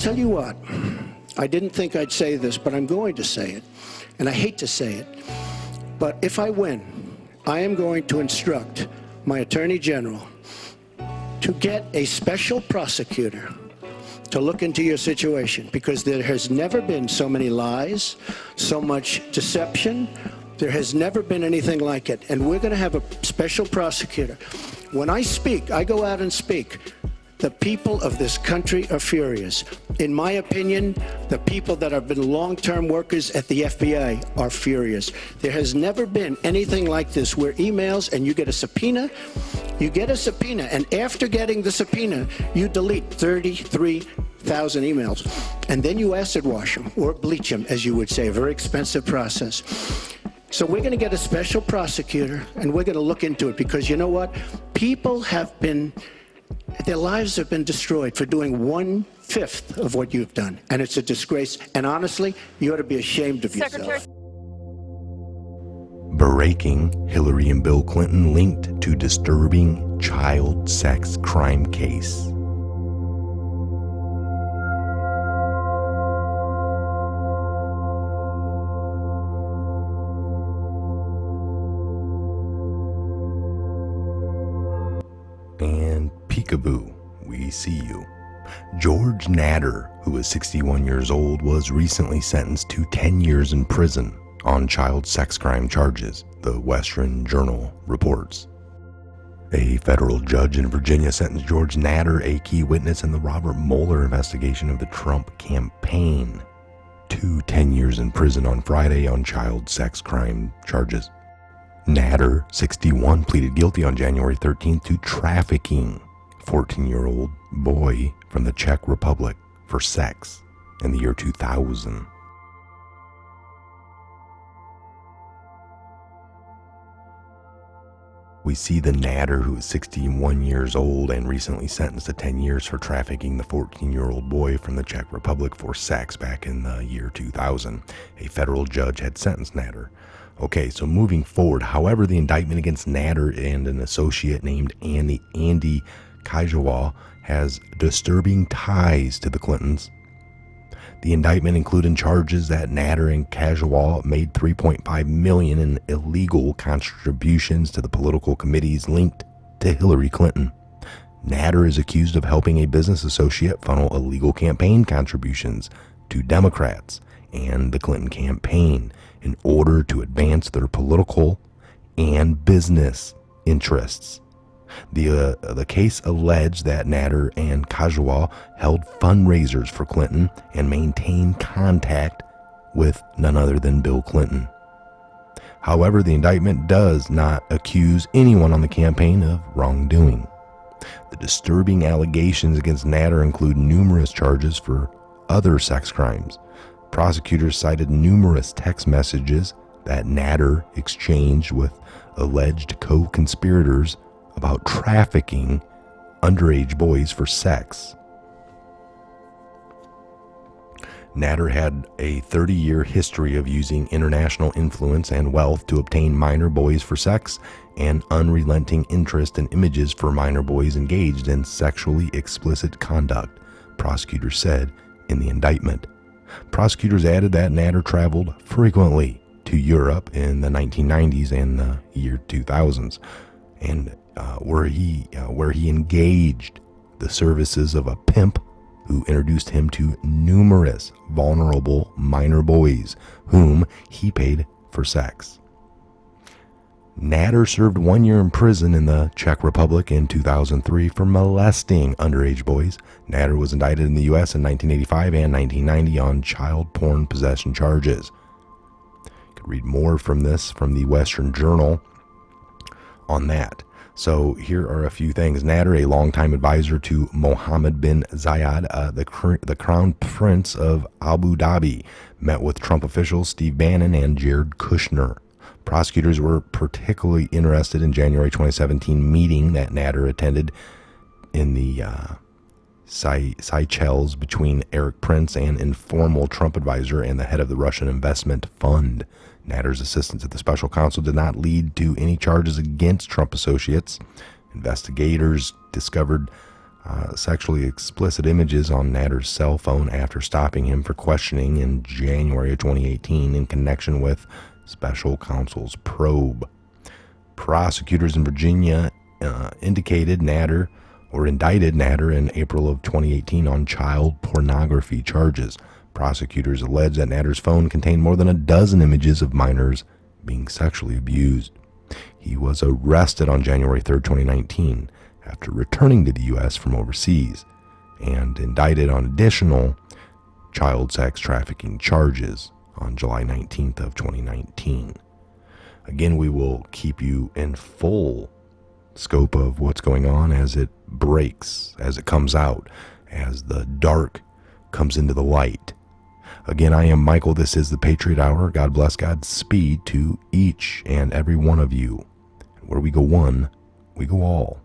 tell you what, I didn't think I'd say this, but I'm going to say it, and I hate to say it, but if I win, I am going to instruct my Attorney General to get a special prosecutor to look into your situation, because there has never been so many lies, so much deception. There has never been anything like it, and we're going to have a special prosecutor. When I speak, I go out and speak. The people of this country are furious. In my opinion, the people that have been long-term workers at the FBI are furious. There has never been anything like this, where emails and you get a subpoena, and after getting the subpoena, you delete 33,000 emails, and then you acid wash them, or bleach them, as you would say, a very expensive process. So we're going to get a special prosecutor, and we're going to look into it, because you know what? People have been, their lives have been destroyed for doing 1/5 of what you've done, and it's a disgrace. And honestly, you ought to be ashamed of yourself. Breaking: Hillary and Bill Clinton linked to disturbing child sex crime case. And peekaboo, we see you. George Natter, who is 61 years old, was recently sentenced to 10 years in prison on child sex crime charges, the Western Journal reports. A federal judge in Virginia sentenced George Natter, a key witness in the Robert Mueller investigation of the Trump campaign, to 10 years in prison on Friday on child sex crime charges. Natter, 61, pleaded guilty on January 13th to trafficking a 14-year-old boy from the Czech Republic for sex in the year 2000. We see the Natter, who is 61 years old and recently sentenced to 10 years for trafficking the 14-year-old boy from the Czech Republic for sex back in the year 2000. A federal judge had sentenced Natter. Okay, so moving forward, however, the indictment against Natter and an associate named Andy Kajawal has disturbing ties to the Clintons. The indictment included charges that Natter and Kajawal made $3.5 million in illegal contributions to the political committees linked to Hillary Clinton. Natter is accused of helping a business associate funnel illegal campaign contributions to Democrats and the Clinton campaign in order to advance their political and business interests. The case alleged that Natter and Kajawal held fundraisers for Clinton and maintained contact with none other than Bill Clinton. However, the indictment does not accuse anyone on the campaign of wrongdoing. The disturbing allegations against Natter include numerous charges for other sex crimes. Prosecutors cited numerous text messages that Natter exchanged with alleged co-conspirators about trafficking underage boys for sex. Natter had a 30-year history of using international influence and wealth to obtain minor boys for sex and unrelenting interest in images for minor boys engaged in sexually explicit conduct, prosecutors said in the indictment. Prosecutors added that Natter traveled frequently to Europe in the 1990s and the year 2000s, and where he engaged the services of a pimp who introduced him to numerous vulnerable minor boys whom he paid for sex. Natter served 1 year in prison in the Czech Republic in 2003 for molesting underage boys. Natter was indicted in the U.S. in 1985 and 1990 on child porn possession charges. You could read more from this from the Western Journal on that. So here are a few things. Natter, a longtime advisor to Mohammed bin Zayed, the Crown Prince of Abu Dhabi, met with Trump officials Steve Bannon and Jared Kushner. Prosecutors were particularly interested in January 2017 meeting that Natter attended in the Seychelles between Eric Prince, an informal Trump advisor, and the head of the Russian investment fund. Natter's assistance at the special counsel did not lead to any charges against Trump associates. Investigators discovered sexually explicit images on Natter's cell phone after stopping him for questioning in January of 2018 in connection with special counsel's probe. Prosecutors in Virginia indicted Natter or indicted Natter in April of 2018 on child pornography charges. Prosecutors alleged that Natter's phone contained more than a dozen images of minors being sexually abused. He was arrested on January 3, 2019, after returning to the U.S. from overseas, and indicted on additional child sex trafficking charges on July 19th of 2019. Again, we will keep you in full scope of what's going on as it breaks, as it comes out, as the dark comes into the light. Again, I am Michael. This is the Patriot Hour. God bless, Godspeed to each and every one of you. Where we go one, we go all.